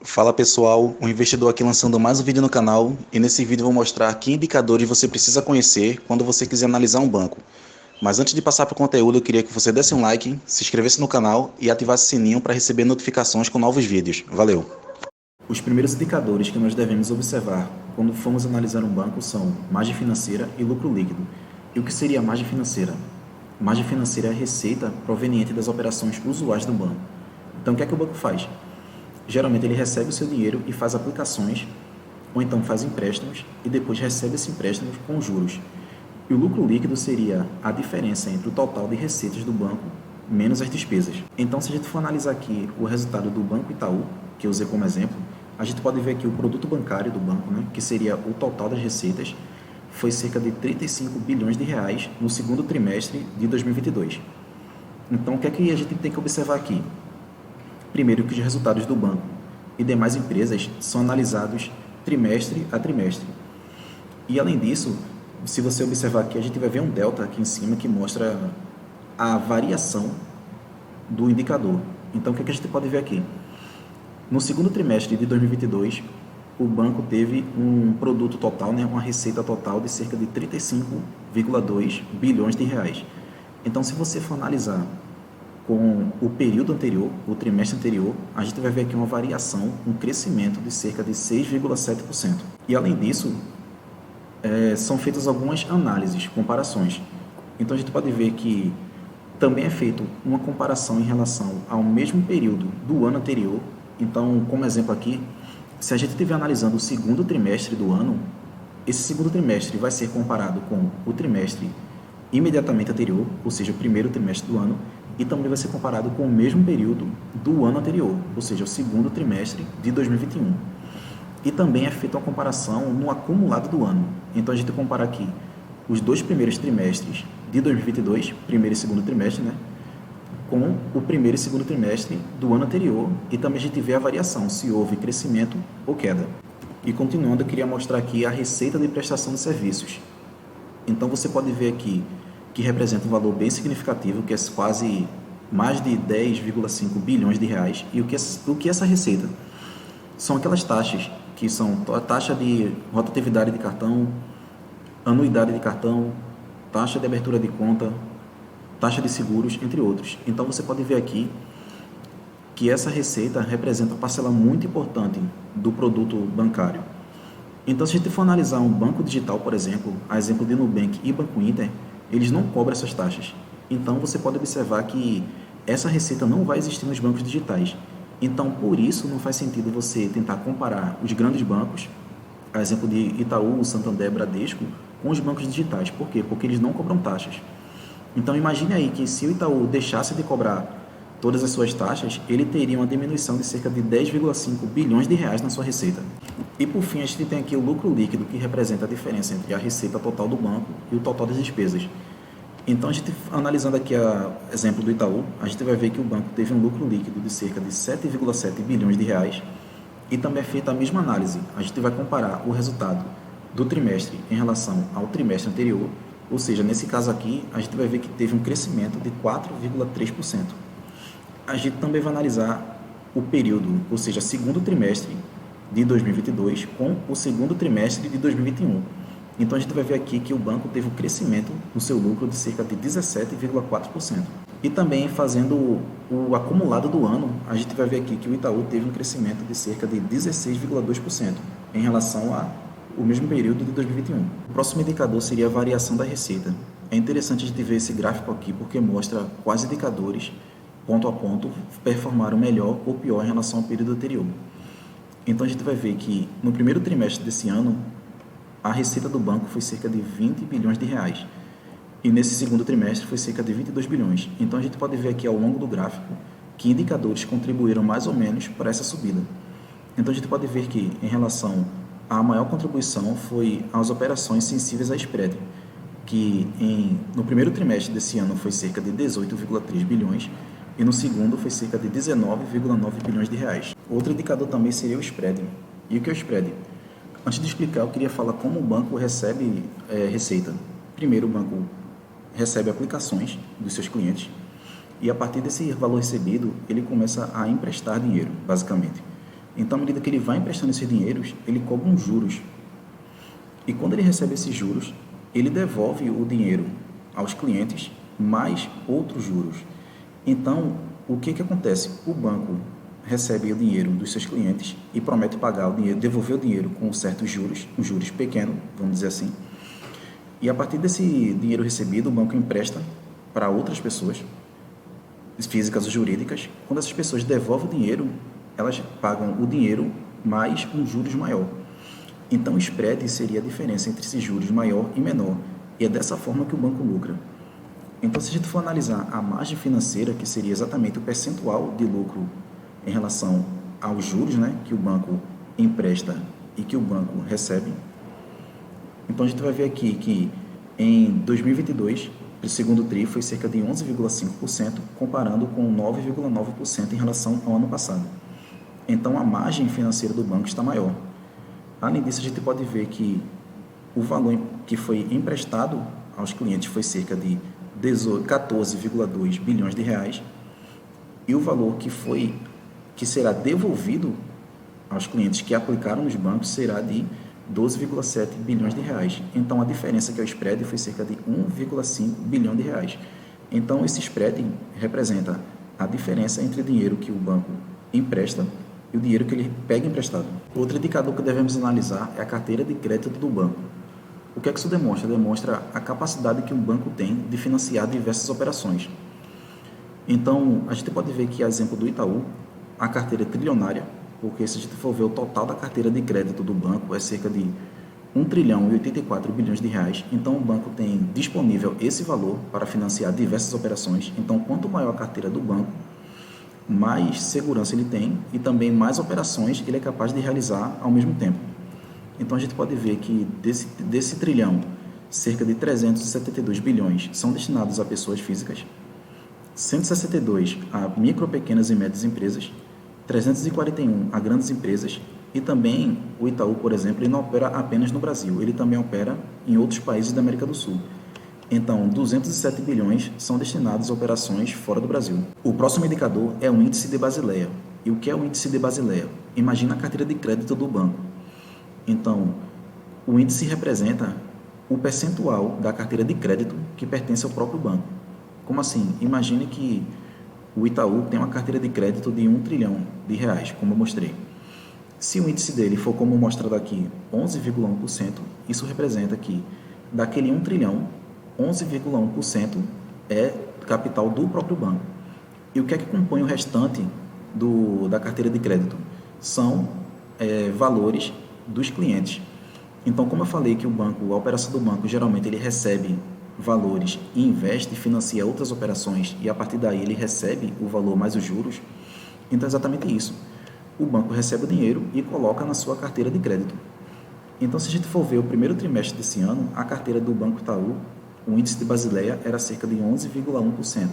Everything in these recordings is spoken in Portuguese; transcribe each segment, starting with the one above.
Fala pessoal, o investidor aqui lançando mais um vídeo no canal e nesse vídeo eu vou mostrar que indicadores você precisa conhecer quando você quiser analisar um banco. Mas antes de passar para o conteúdo, eu queria que você desse um like, se inscrevesse no canal e ativasse o sininho para receber notificações com novos vídeos. Valeu! Os primeiros indicadores que nós devemos observar quando formos analisar um banco são margem financeira e lucro líquido. E o que seria a margem financeira? Margem financeira é a receita proveniente das operações usuais do banco. Então o que é que o banco faz? Geralmente ele recebe o seu dinheiro e faz aplicações, ou então faz empréstimos e depois recebe esse empréstimo com juros. E o lucro líquido seria a diferença entre o total de receitas do banco menos as despesas. Então, se a gente for analisar aqui o resultado do Banco Itaú, que eu usei como exemplo, a gente pode ver aqui o produto bancário do banco, que seria o total das receitas, foi cerca de 35 bilhões de reais no segundo trimestre de 2022. Então, o que é que a gente tem que observar aqui? Primeiro, que os resultados do banco e demais empresas são analisados trimestre a trimestre. E além disso, se você observar aqui, a gente vai ver um delta aqui em cima que mostra a variação do indicador. Então, o que é que a gente pode ver aqui? No segundo trimestre de 2022, o banco teve um produto total, uma receita total de cerca de 35,2 bilhões de reais. Então, se você for analisar com o período anterior, o trimestre anterior, a gente vai ver aqui uma variação, um crescimento de cerca de 6,7%. E além disso, são feitas algumas análises, comparações. Então a gente pode ver que também é feito uma comparação em relação ao mesmo período do ano anterior. Então, como exemplo aqui, se a gente estiver analisando o segundo trimestre do ano, esse segundo trimestre vai ser comparado com o trimestre imediatamente anterior, ou seja, o primeiro trimestre do ano, e também vai ser comparado com o mesmo período do ano anterior, ou seja, o segundo trimestre de 2021. E também é feita uma comparação no acumulado do ano. Então a gente compara aqui os dois primeiros trimestres de 2022, primeiro e segundo trimestre, com o primeiro e segundo trimestre do ano anterior, e também a gente vê a variação, se houve crescimento ou queda. E continuando, eu queria mostrar aqui a receita de prestação de serviços. Então você pode ver aqui que representa um valor bem significativo, que é quase mais de 10,5 bilhões de reais. E o que é essa receita? São aquelas taxas que são a taxa de rotatividade de cartão, anuidade de cartão, taxa de abertura de conta, taxa de seguros, entre outros. Então você pode ver aqui que essa receita representa uma parcela muito importante do produto bancário. Então, se a gente for analisar um banco digital, por exemplo, a exemplo de Nubank e Banco Inter, eles não cobram essas taxas. Então, você pode observar que essa receita não vai existir nos bancos digitais. Então, por isso, não faz sentido você tentar comparar os grandes bancos, a exemplo de Itaú, Santander, Bradesco, com os bancos digitais. Por quê? Porque eles não cobram taxas. Então, imagine aí que se o Itaú deixasse de cobrar todas as suas taxas, ele teria uma diminuição de cerca de 10,5 bilhões de reais na sua receita. E por fim, a gente tem aqui o lucro líquido, que representa a diferença entre a receita total do banco e o total das despesas. Então, a gente analisando aqui o exemplo do Itaú, a gente vai ver que o banco teve um lucro líquido de cerca de 7,7 bilhões de reais, e também é feita a mesma análise. A gente vai comparar o resultado do trimestre em relação ao trimestre anterior, ou seja, nesse caso aqui, a gente vai ver que teve um crescimento de 4,3%. A gente também vai analisar o período, ou seja, segundo trimestre de 2022 com o segundo trimestre de 2021. Então a gente vai ver aqui que o banco teve um crescimento no seu lucro de cerca de 17,4%. E também fazendo o acumulado do ano, a gente vai ver aqui que o Itaú teve um crescimento de cerca de 16,2% em relação ao mesmo período de 2021. O próximo indicador seria a variação da receita. É interessante a gente ver esse gráfico aqui porque mostra quais indicadores ponto a ponto, performaram melhor ou pior em relação ao período anterior. Então, a gente vai ver que no primeiro trimestre desse ano, a receita do banco foi cerca de 20 bilhões de reais. E nesse segundo trimestre foi cerca de 22 bilhões. Então, a gente pode ver aqui ao longo do gráfico que indicadores contribuíram mais ou menos para essa subida. Então, a gente pode ver que, em relação à maior contribuição, foi as operações sensíveis a spread, que no primeiro trimestre desse ano foi cerca de 18,3 bilhões, e no segundo foi cerca de 19,9 bilhões de reais. Outro indicador também seria o spread. E o que é o spread? Antes de explicar, eu queria falar como o banco recebe receita. Primeiro, o banco recebe aplicações dos seus clientes e a partir desse valor recebido, ele começa a emprestar dinheiro, basicamente. Então, à medida que ele vai emprestando esses dinheiros, ele cobra uns juros. E quando ele recebe esses juros, ele devolve o dinheiro aos clientes mais outros juros. Então, o que acontece? O banco recebe o dinheiro dos seus clientes e promete pagar o dinheiro, devolver o dinheiro com certos juros, um juros pequeno, vamos dizer assim. E a partir desse dinheiro recebido, o banco empresta para outras pessoas, físicas ou jurídicas. Quando essas pessoas devolvem o dinheiro, elas pagam o dinheiro mais um juros maior. Então, o spread seria a diferença entre esses juros maior e menor. E é dessa forma que o banco lucra. Então, se a gente for analisar a margem financeira, que seria exatamente o percentual de lucro em relação aos juros, né, que o banco empresta e que o banco recebe, então a gente vai ver aqui que em 2022, o segundo TRI foi cerca de 11,5%, comparando com 9,9% em relação ao ano passado. Então, a margem financeira do banco está maior. Além disso, a gente pode ver que o valor que foi emprestado aos clientes foi cerca de 14,2 bilhões de reais e o valor que será devolvido aos clientes que aplicaram nos bancos será de 12,7 bilhões de reais. Então, a diferença que é o spread foi cerca de 1,5 bilhão de reais. Então, esse spread representa a diferença entre o dinheiro que o banco empresta e o dinheiro que ele pega emprestado. Outro indicador que devemos analisar é a carteira de crédito do banco. O que é que isso demonstra? Demonstra a capacidade que um banco tem de financiar diversas operações. Então, a gente pode ver que, a exemplo do Itaú, a carteira é trilionária, porque se a gente for ver o total da carteira de crédito do banco é cerca de 1 trilhão e 84 bilhões de reais. Então, o banco tem disponível esse valor para financiar diversas operações. Então, quanto maior a carteira do banco, mais segurança ele tem e também mais operações ele é capaz de realizar ao mesmo tempo. Então, a gente pode ver que desse trilhão, cerca de 372 bilhões são destinados a pessoas físicas, 162 a micro, pequenas e médias empresas, 341 a grandes empresas e também o Itaú, por exemplo, ele não opera apenas no Brasil, ele também opera em outros países da América do Sul. Então, 207 bilhões são destinados a operações fora do Brasil. O próximo indicador é o índice de Basileia. E o que é o índice de Basileia? Imagina a carteira de crédito do banco. Então, o índice representa o percentual da carteira de crédito que pertence ao próprio banco. Como assim? Imagine que o Itaú tem uma carteira de crédito de 1 trilhão de reais, como eu mostrei. Se o índice dele for como mostrado aqui, 11,1%, isso representa que daquele 1 trilhão, 11,1% é capital do próprio banco. E o que é que compõe o restante da carteira de crédito? São valores dos clientes. Então, como eu falei que a operação do banco, geralmente ele recebe valores e investe, financia outras operações e a partir daí ele recebe o valor mais os juros. Então, é exatamente isso. O banco recebe o dinheiro e coloca na sua carteira de crédito. Então, se a gente for ver o primeiro trimestre desse ano, a carteira do Banco Itaú, o índice de Basileia era cerca de 11,1%.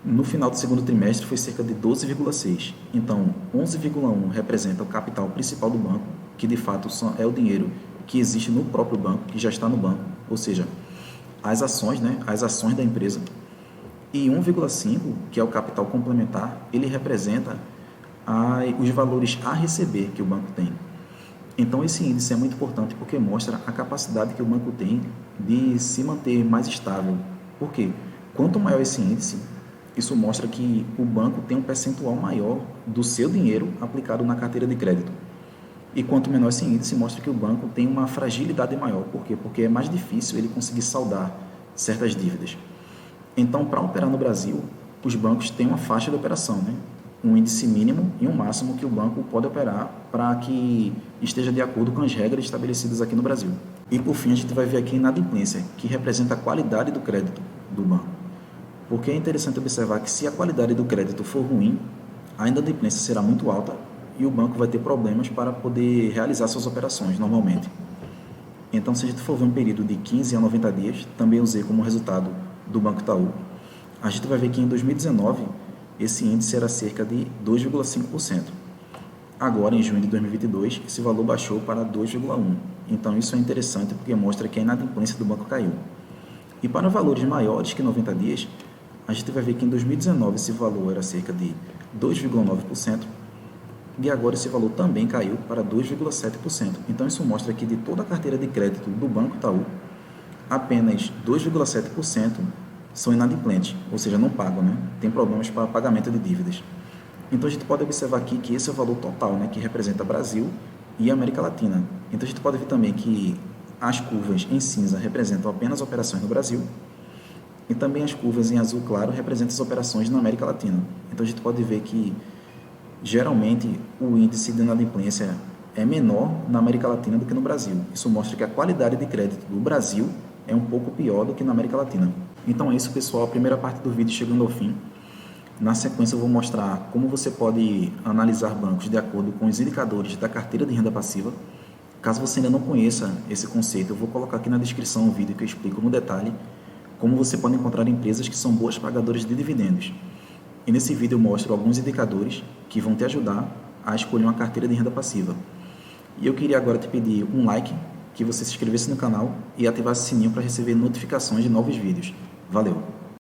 No final do segundo trimestre foi cerca de 12,6%. Então, 11,1% representa o capital principal do banco, que de fato é o dinheiro que existe no próprio banco, que já está no banco, ou seja, as ações, as ações da empresa. E 1,5%, que é o capital complementar, ele representa os valores a receber que o banco tem. Então, esse índice é muito importante porque mostra a capacidade que o banco tem de se manter mais estável. Por quê? Quanto maior esse índice, isso mostra que o banco tem um percentual maior do seu dinheiro aplicado na carteira de crédito. E quanto menor esse índice, mostra que o banco tem uma fragilidade maior. Por quê? Porque é mais difícil ele conseguir saldar certas dívidas. Então, para operar no Brasil, os bancos têm uma faixa de operação, um índice mínimo e um máximo que o banco pode operar para que esteja de acordo com as regras estabelecidas aqui no Brasil. E, por fim, a gente vai ver aqui a inadimplência, que representa a qualidade do crédito do banco. Porque é interessante observar que se a qualidade do crédito for ruim, a inadimplência será muito alta e o banco vai ter problemas para poder realizar suas operações normalmente. Então, se a gente for ver um período de 15 a 90 dias, também usei como resultado do Banco Itaú, a gente vai ver que em 2019 esse índice era cerca de 2,5%. Agora, em junho de 2022, esse valor baixou para 2,1%. Então, isso é interessante porque mostra que a inadimplência do banco caiu. E para valores maiores que 90 dias, a gente vai ver que em 2019 esse valor era cerca de 2,9%. e agora esse valor também caiu para 2,7%. Então isso mostra que de toda a carteira de crédito do Banco Itaú, apenas 2,7% são inadimplentes, ou seja, não pagam, né? Tem problemas para pagamento de dívidas. Então a gente pode observar aqui que esse é o valor total, né, que representa Brasil e América Latina. Então a gente pode ver também que as curvas em cinza representam apenas operações no Brasil e também as curvas em azul claro representam as operações na América Latina. Então a gente pode ver que geralmente o índice de inadimplência é menor na América Latina do que no Brasil. Isso mostra que a qualidade de crédito do Brasil é um pouco pior do que na América Latina. Então é isso, pessoal, a primeira parte do vídeo chegando ao fim. Na sequência eu vou mostrar como você pode analisar bancos de acordo com os indicadores da carteira de renda passiva. Caso você ainda não conheça esse conceito, eu vou colocar aqui na descrição um vídeo que eu explico no detalhe como você pode encontrar empresas que são boas pagadoras de dividendos. E nesse vídeo eu mostro alguns indicadores que vão te ajudar a escolher uma carteira de renda passiva. E eu queria agora te pedir um like, que você se inscrevesse no canal e ativasse o sininho para receber notificações de novos vídeos. Valeu!